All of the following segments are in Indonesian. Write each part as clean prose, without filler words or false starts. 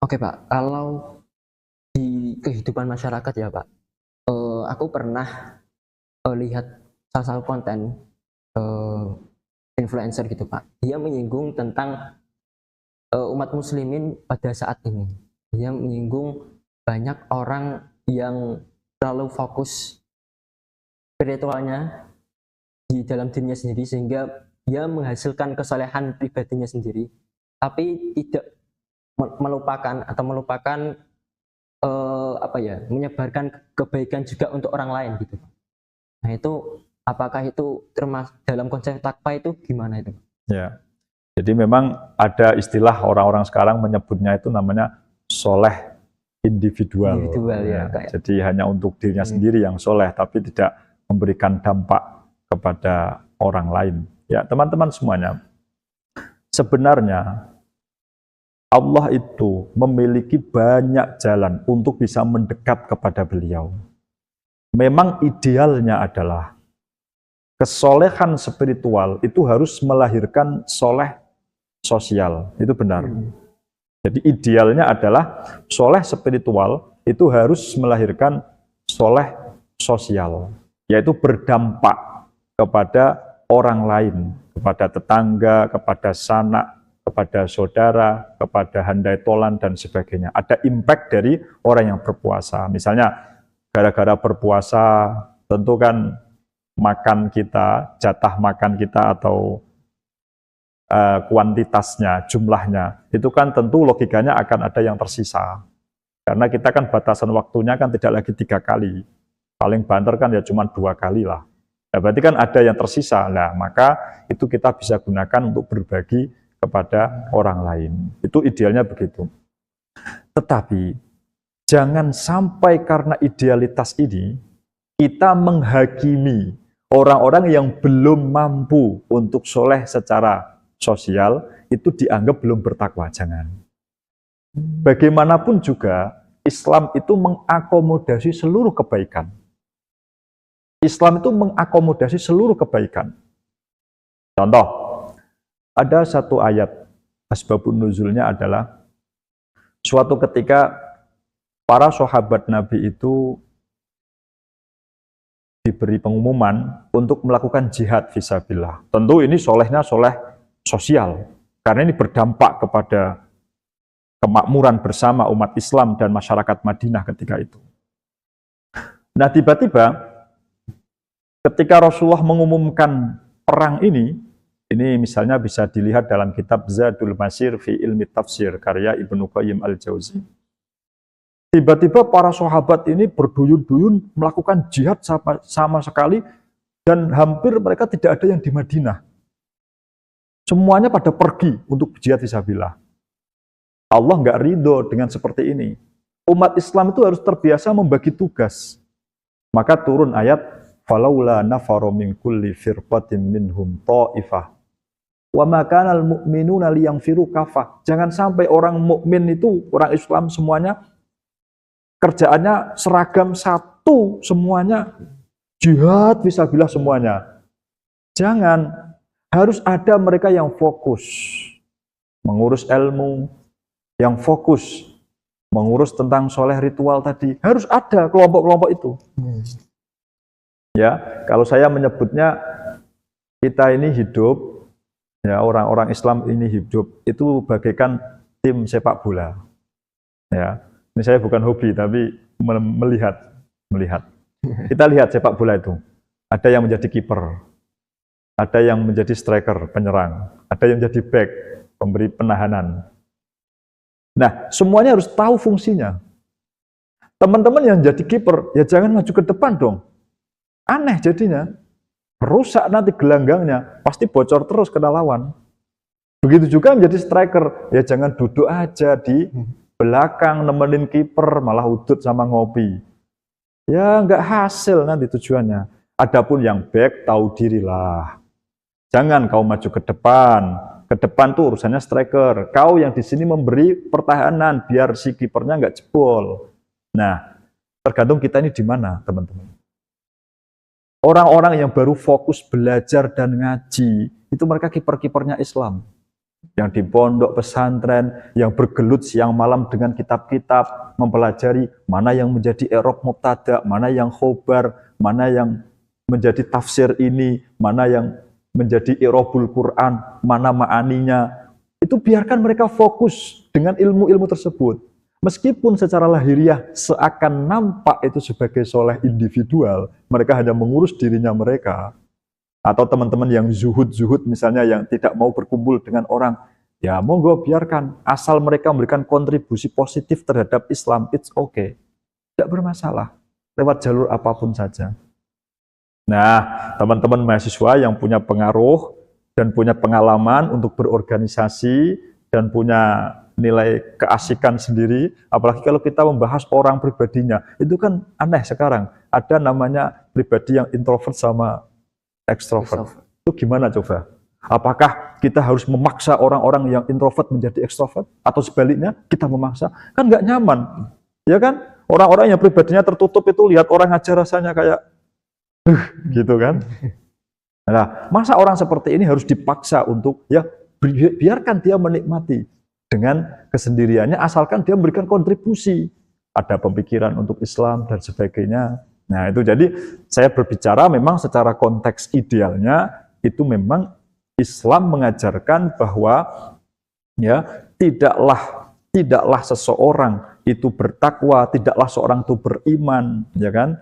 Oke Pak, kalau di kehidupan masyarakat ya Pak, aku pernah lihat salah satu konten eh, influencer gitu Pak. Dia menyinggung tentang umat muslimin pada saat ini. Dia menyinggung banyak orang yang terlalu fokus spiritualnya di dalam dirinya sendiri sehingga dia menghasilkan kesolehan pribadinya sendiri, tapi tidak melupakan apa ya, menyebarkan kebaikan juga untuk orang lain gitu. Nah itu apakah itu termasuk dalam konsep takwa itu gimana itu? Ya, jadi memang ada istilah orang-orang sekarang menyebutnya itu namanya soleh individual. Individual ya, kayak. Jadi hanya untuk dirinya sendiri yang soleh, tapi tidak memberikan dampak kepada orang lain. Ya, teman-teman semuanya, sebenarnya Allah itu memiliki banyak jalan untuk bisa mendekat kepada beliau. Memang idealnya adalah kesolehan spiritual itu harus melahirkan soleh sosial, itu benar. Jadi idealnya adalah soleh spiritual itu harus melahirkan soleh sosial, yaitu berdampak kepada orang lain, kepada tetangga, kepada sanak, kepada saudara, kepada handai tolan, dan sebagainya. Ada impact dari orang yang berpuasa. Misalnya, gara-gara berpuasa, tentu kan makan kita, jatah makan kita atau kuantitasnya, jumlahnya, itu kan tentu logikanya akan ada yang tersisa. Karena kita kan batasan waktunya kan tidak lagi 3 kali. Paling banter kan ya cuma 2 kali lah. Nah, berarti kan ada yang tersisa. Nah, maka itu kita bisa gunakan untuk berbagi kepada orang lain. Itu idealnya begitu. Tetapi jangan sampai karena idealitas ini kita menghakimi orang-orang yang belum mampu untuk soleh secara sosial, itu dianggap belum bertakwa. Jangan. Bagaimanapun juga Islam itu mengakomodasi seluruh kebaikan. Islam itu mengakomodasi seluruh kebaikan. Contoh, ada satu ayat, asbabun nuzulnya adalah suatu ketika para sahabat Nabi itu diberi pengumuman untuk melakukan jihad fisabilillah. Tentu ini solehnya soleh sosial, karena ini berdampak kepada kemakmuran bersama umat Islam dan masyarakat Madinah ketika itu. Nah, tiba-tiba ketika Rasulullah mengumumkan perang ini misalnya bisa dilihat dalam kitab Zadul Masir fi Ilmi Tafsir karya Ibnu Qayyim Al-Jauzi. Tiba-tiba para sahabat ini berduyun-duyun melakukan jihad sama sekali, dan hampir mereka tidak ada yang di Madinah. Semuanya pada pergi untuk jihad fisabilillah. Allah nggak ridho dengan seperti ini. Umat Islam itu harus terbiasa membagi tugas. Maka turun ayat, falaula nafaru min kulli firqatin minhum ta'ifah wa ma kana al-mu'minuna liyanfiru kafah. Jangan sampai orang mukmin itu, orang Islam semuanya kerjaannya seragam satu, semuanya jihad fisabilillah semuanya. Jangan, harus ada mereka yang fokus mengurus ilmu, yang fokus mengurus tentang soleh ritual tadi. Harus ada kelompok-kelompok itu. Ya, kalau saya menyebutnya kita ini hidup, ya orang-orang Islam ini hidup itu bagaikan tim sepak bola. Ya, ini saya bukan hobi tapi melihat. Kita lihat sepak bola itu. Ada yang menjadi kiper, ada yang menjadi striker, penyerang, ada yang menjadi back, pemberi penahanan. Nah, semuanya harus tahu fungsinya. Teman-teman yang jadi kiper, ya jangan maju ke depan dong. Aneh jadinya. Rusak nanti gelanggangnya, pasti bocor terus kena lawan. Begitu juga menjadi striker, ya jangan duduk aja di belakang nemenin kiper, malah udut sama ngopi. Ya nggak hasil nanti tujuannya. Adapun yang back, tahu dirilah. Jangan kau maju ke depan. Ke depan tuh urusannya striker. Kau yang di sini memberi pertahanan biar si kipernya nggak jebol. Nah, tergantung kita ini di mana, teman-teman. Orang-orang yang baru fokus belajar dan ngaji, itu mereka kiper-kipernya Islam. yang di pondok pesantren, yang bergelut siang malam dengan kitab-kitab, mempelajari mana yang menjadi i'rab mubtada, mana yang khobar, mana yang menjadi tafsir ini, mana yang menjadi i'rabul Quran, mana ma'aninya. Itu biarkan mereka fokus dengan ilmu-ilmu tersebut. Meskipun secara lahiriah seakan nampak itu sebagai soleh individual, mereka hanya mengurus dirinya mereka. Atau teman-teman yang zuhud-zuhud misalnya, yang tidak mau berkumpul dengan orang, ya monggo biarkan, asal mereka memberikan kontribusi positif terhadap Islam, it's okay, tidak bermasalah, lewat jalur apapun saja. Nah, teman-teman mahasiswa yang punya pengaruh dan punya pengalaman untuk berorganisasi dan punya nilai keasikan sendiri, apalagi kalau kita membahas orang pribadinya, itu kan aneh sekarang, ada namanya pribadi yang introvert sama ekstrovert. Itu gimana coba? Apakah kita harus memaksa orang-orang yang introvert menjadi ekstrovert? Atau sebaliknya, kita memaksa? Kan nggak nyaman. Ya kan? Orang-orang yang pribadinya tertutup itu lihat orang aja rasanya kayak gitu kan? Nah, masa orang seperti ini harus dipaksa untuk, ya biarkan dia menikmati dengan kesendiriannya, asalkan dia memberikan kontribusi. Ada pemikiran untuk Islam dan sebagainya. Nah itu, jadi saya berbicara memang secara konteks idealnya itu memang Islam mengajarkan bahwa ya tidaklah seseorang itu bertakwa, tidaklah seorang itu beriman, ya kan?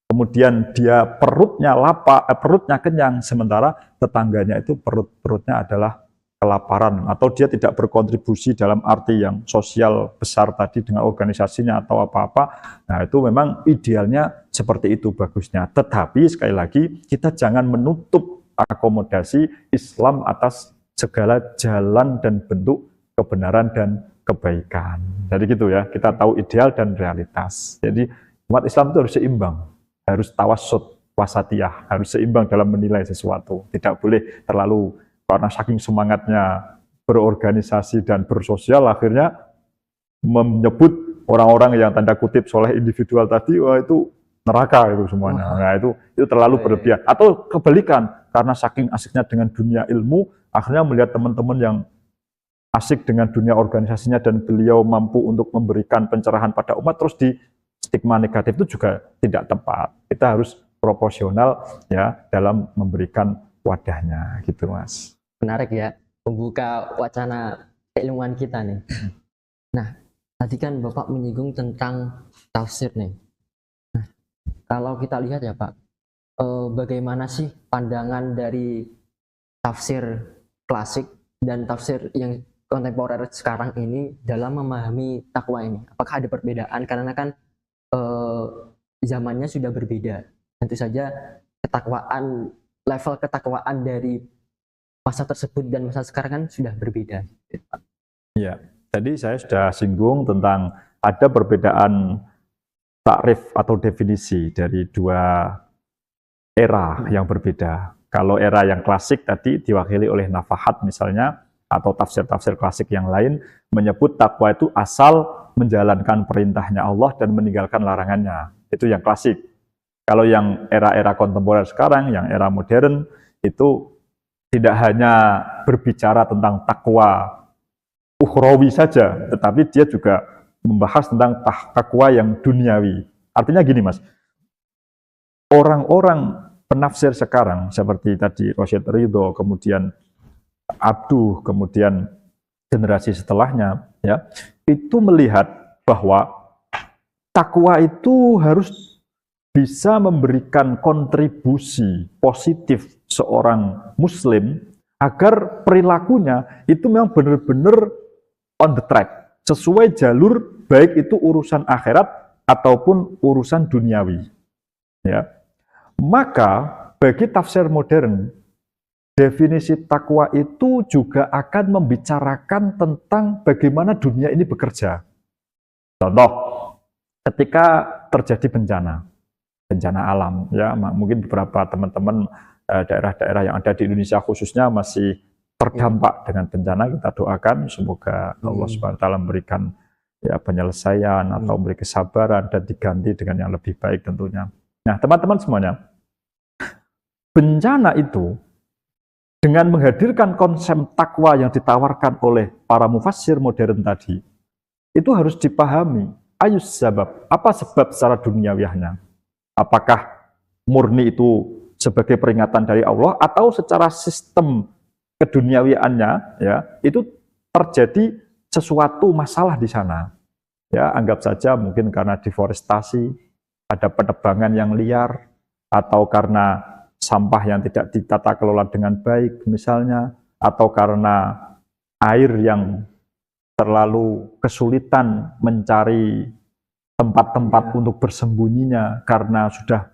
Kemudian dia perutnya lapar, perutnya kenyang, sementara tetangganya itu perutnya adalah kelaparan, atau dia tidak berkontribusi dalam arti yang sosial besar tadi dengan organisasinya atau apa-apa. Nah itu memang idealnya seperti itu bagusnya. Tetapi sekali lagi kita jangan menutup akomodasi Islam atas segala jalan dan bentuk kebenaran dan kebaikan. Jadi gitu ya, kita tahu ideal dan realitas. Jadi umat Islam itu harus seimbang, harus tawassut, wasatiyah, harus seimbang dalam menilai sesuatu. Tidak boleh terlalu, karena saking semangatnya berorganisasi dan bersosial, akhirnya menyebut orang-orang yang tanda kutip soleh individual tadi, wah itu neraka itu semuanya. Nah itu terlalu berlebihan. Atau kebalikan, karena saking asiknya dengan dunia ilmu, akhirnya melihat teman-teman yang asik dengan dunia organisasinya dan beliau mampu untuk memberikan pencerahan pada umat, terus di stigma negatif, itu juga tidak tepat. Kita harus proporsional ya dalam memberikan wadahnya, gitu Mas. Menarik ya, membuka wacana keilmuan kita nih. Nah, tadi kan Bapak menyinggung tentang tafsir nih. Nah, kalau kita lihat ya Pak, bagaimana sih pandangan dari tafsir klasik dan tafsir yang kontemporer sekarang ini dalam memahami takwa ini? Apakah ada perbedaan? Karena kan zamannya sudah berbeda. Tentu saja ketakwaan, level ketakwaan dari masa tersebut dan masa sekarang kan sudah berbeda. Iya, tadi saya sudah singgung tentang ada perbedaan takrif atau definisi dari dua era yang berbeda. Kalau era yang klasik tadi diwakili oleh Nafahat misalnya, atau tafsir-tafsir klasik yang lain, menyebut takwa itu asal menjalankan perintahnya Allah dan meninggalkan larangannya. Itu yang klasik. Kalau yang era-era kontemporer sekarang, yang era modern, itu tidak hanya berbicara tentang takwa ukhrawi saja, tetapi dia juga membahas tentang takwa yang duniawi. Artinya gini Mas, orang-orang penafsir sekarang seperti tadi Rasyid Ridho, kemudian Abduh, kemudian generasi setelahnya, ya, itu melihat bahwa takwa itu harus bisa memberikan kontribusi positif seorang muslim agar perilakunya itu memang benar-benar on the track, sesuai jalur, baik itu urusan akhirat ataupun urusan duniawi. Ya. Maka bagi tafsir modern, definisi takwa itu juga akan membicarakan tentang bagaimana dunia ini bekerja. Contoh, ketika terjadi bencana alam, ya mungkin beberapa teman-teman daerah-daerah yang ada di Indonesia khususnya masih terdampak dengan bencana. Kita doakan semoga Allah SWT memberikan ya penyelesaian atau memberi kesabaran dan diganti dengan yang lebih baik tentunya. Nah teman-teman semuanya, bencana itu dengan menghadirkan konsep takwa yang ditawarkan oleh para mufassir modern tadi, itu harus dipahami. Ayus sabab, apa sebab secara duniawiahnya? Apakah murni itu sebagai peringatan dari Allah atau secara sistem keduniawiannya ya itu terjadi sesuatu masalah di sana. Ya, anggap saja mungkin karena deforestasi, ada penebangan yang liar, atau karena sampah yang tidak ditata kelola dengan baik misalnya, atau karena air yang terlalu kesulitan mencari tempat-tempat untuk bersembunyinya karena sudah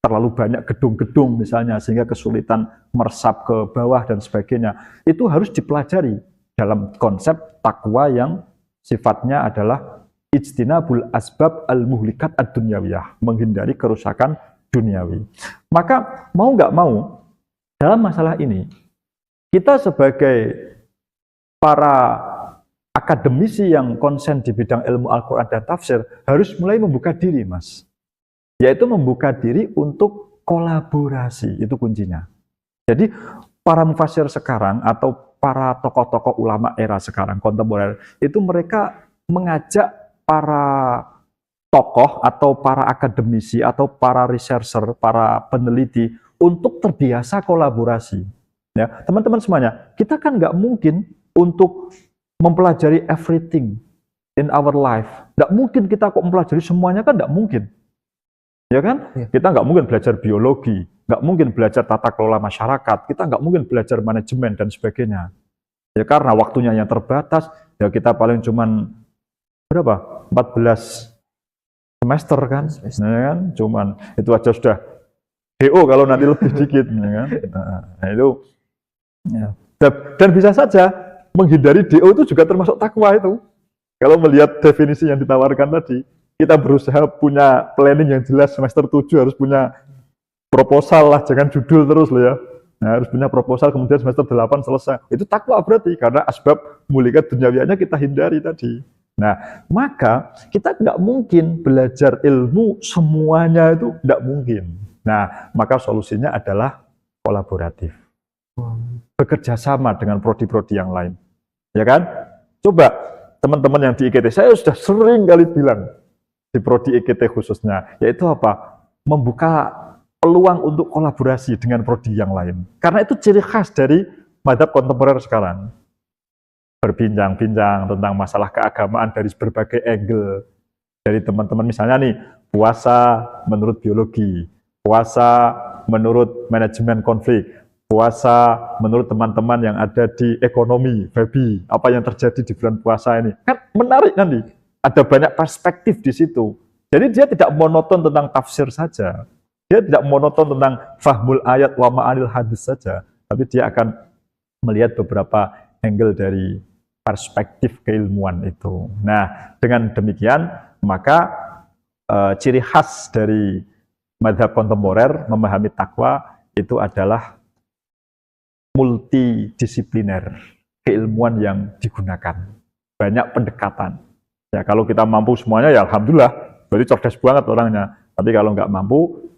terlalu banyak gedung-gedung misalnya sehingga kesulitan meresap ke bawah dan sebagainya. Itu harus dipelajari dalam konsep takwa yang sifatnya adalah ijtinabul asbab al-muhlikat ad-dunyawiyah, menghindari kerusakan duniawi. Maka mau nggak mau dalam masalah ini kita sebagai para akademisi yang konsen di bidang ilmu Al-Quran dan tafsir harus mulai membuka diri, Mas. Yaitu membuka diri untuk kolaborasi, itu kuncinya. Jadi para mufassir sekarang atau para tokoh-tokoh ulama era sekarang, kontemporer, itu mereka mengajak para tokoh atau para akademisi atau para researcher, para peneliti untuk terbiasa kolaborasi. Ya, teman-teman semuanya, kita kan nggak mungkin untuk mempelajari everything in our life. Nggak mungkin kita kok mempelajari semuanya, kan nggak mungkin. Ya kan? Ya. Kita nggak mungkin belajar biologi, nggak mungkin belajar tata kelola masyarakat, kita nggak mungkin belajar manajemen dan sebagainya. Ya karena waktunya yang terbatas, ya kita paling cuman berapa? 14 semester kan? Ya kan? Cuman itu aja sudah DO kalau nanti lebih dikit, ya kan? Nah, itu ya. Dan bisa saja menghindari DO itu juga termasuk takwa itu. Kalau melihat definisi yang ditawarkan tadi, kita berusaha punya planning yang jelas, semester 7 harus punya proposal lah, jangan judul terus loh ya. Nah, harus punya proposal, kemudian semester 8 selesai. Itu takwa berarti, karena asbab mulikat duniawianya kita hindari tadi. Nah, maka kita nggak mungkin belajar ilmu semuanya, itu nggak mungkin. Nah, maka solusinya adalah kolaboratif. Bekerja sama dengan prodi-prodi yang lain. Ya kan? Coba teman-teman yang di IKT, saya sudah sering kali bilang di prodi IKT khususnya, yaitu apa? Membuka peluang untuk kolaborasi dengan prodi yang lain. Karena itu ciri khas dari mazhab kontemporer sekarang. Berbincang-bincang tentang masalah keagamaan dari berbagai angle. Dari teman-teman misalnya nih, puasa menurut biologi, puasa menurut manajemen konflik, puasa menurut teman-teman yang ada di ekonomi, babi, apa yang terjadi di bulan puasa ini. Kan menarik nanti, ada banyak perspektif di situ. Jadi dia tidak monoton tentang tafsir saja, dia tidak monoton tentang fahmul ayat wa ma'anil hadis saja, tapi dia akan melihat beberapa angle dari perspektif keilmuan itu. Nah, dengan demikian, maka ciri khas dari mazhab kontemporer memahami takwa itu adalah multidisipliner, keilmuan yang digunakan, banyak pendekatan. Ya kalau kita mampu semuanya ya alhamdulillah, berarti cerdas banget orangnya. Tapi kalau nggak mampu,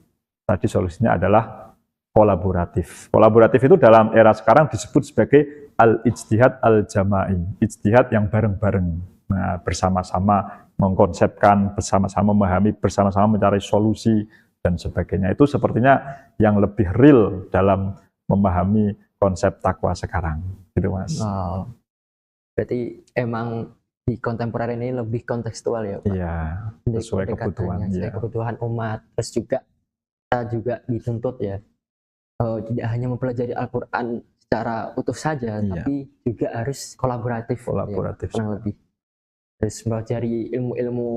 tadi solusinya adalah kolaboratif. Kolaboratif itu dalam era sekarang disebut sebagai al-ijtihad al-jama'i, ijtihad yang bareng-bareng. Nah, bersama-sama mengkonsepkan, bersama-sama memahami, bersama-sama mencari solusi dan sebagainya. Itu sepertinya yang lebih real dalam memahami konsep takwa sekarang, gitu Mas. Oh, berarti emang di kontemporer ini lebih kontekstual ya Pak? Iya, sesuai kebutuhan. Sesuai kebutuhan umat. Terus juga kita juga dituntut ya, tidak hanya mempelajari Al-Quran secara utuh saja, tapi juga harus kolaboratif. Kolaboratif. Ya, lebih. Terus mempelajari ilmu-ilmu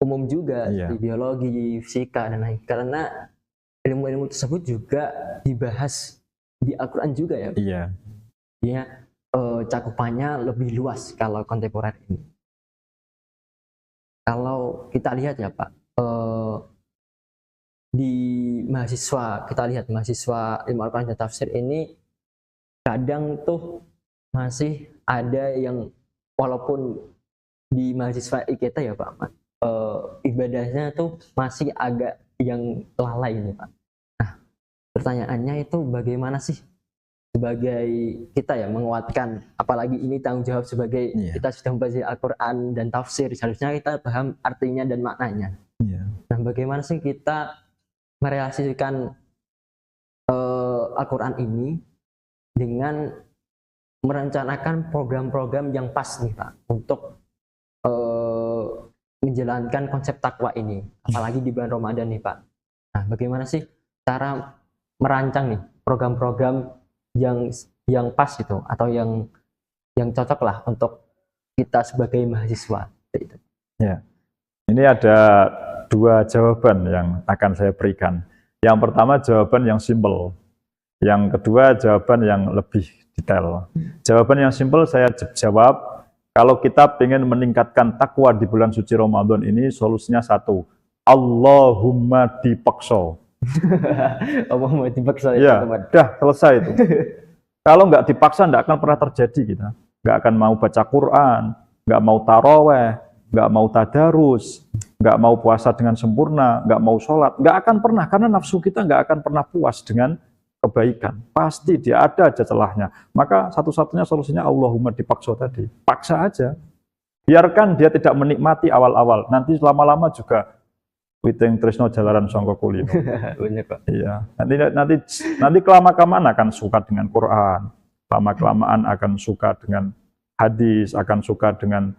umum juga, di biologi, fisika, dan lain. Karena ilmu-ilmu tersebut juga dibahas di Al-Quran juga ya. Iya. Ya, cakupannya lebih luas kalau kontemporer ini. Kalau kita lihat ya Pak, di mahasiswa, kita lihat mahasiswa ilmu Al-Quran dan tafsir ini kadang tuh masih ada yang walaupun di mahasiswa IKT ya Pak, ibadahnya tuh masih agak yang lalai ini Pak. Nah, pertanyaannya itu bagaimana sih sebagai kita ya menguatkan, apalagi ini tanggung jawab sebagai kita sudah membaca Al-Quran dan tafsir, seharusnya kita paham artinya dan maknanya. Nah, bagaimana sih kita merealisasikan Al-Quran ini dengan merencanakan program-program yang pas nih Pak untuk menjalankan konsep takwa ini, apalagi di bulan Ramadan nih Pak. Nah, bagaimana sih cara merancang nih program-program yang pas itu atau yang cocok lah untuk kita sebagai mahasiswa gitu. Ya, ini ada dua jawaban yang akan saya berikan. Yang pertama jawaban yang simpel, yang kedua jawaban yang lebih detail. Jawaban yang simpel saya jawab, kalau kita ingin meningkatkan takwa di bulan suci Ramadan ini, solusinya satu, Allahumma dipaksa. Allahumma dipaksa ya, dah selesai itu. Kalau nggak dipaksa, nggak akan pernah terjadi kita. Nggak akan mau baca Quran, nggak mau taraweh, nggak mau tadarus, nggak mau puasa dengan sempurna, nggak mau sholat, nggak akan pernah, karena nafsu kita nggak akan pernah puas dengan kebaikan. Pasti dia ada aja celahnya. Maka satu-satunya solusinya Allahumma dipaksa tadi. Paksa aja. Biarkan dia tidak menikmati awal-awal. Nanti lama-lama juga Witing Trisno Jalaran Songko Kulino. Benar Pak. Iya. Nanti kelama-kelamaan akan suka dengan Quran, lama-kelamaan akan suka dengan hadis, akan suka dengan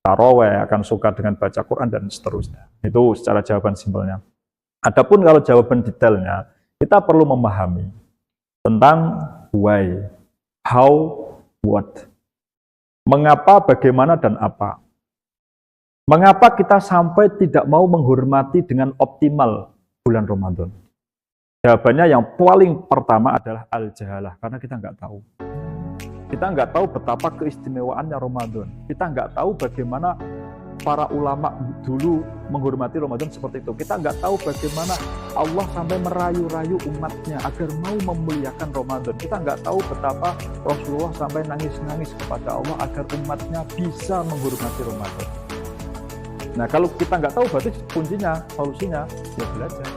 taraweh, akan suka dengan baca Quran dan seterusnya. Itu secara jawaban simpelnya. Adapun kalau jawaban detailnya, kita perlu memahami tentang why, how, what. Mengapa, bagaimana, dan apa. Mengapa kita sampai tidak mau menghormati dengan optimal bulan Ramadan? Jawabannya yang paling pertama adalah al-jahalah, karena kita nggak tahu. Kita nggak tahu betapa keistimewaannya Ramadan. Kita nggak tahu bagaimana para ulama dulu menghormati Ramadan seperti itu. Kita nggak tahu bagaimana Allah sampai merayu-rayu umatnya agar mau memuliakan Ramadan. Kita nggak tahu betapa Rasulullah sampai nangis-nangis kepada Allah agar umatnya bisa menghormati Ramadan. Nah, kalau kita nggak tahu, berarti kuncinya, solusinya, ya belajar.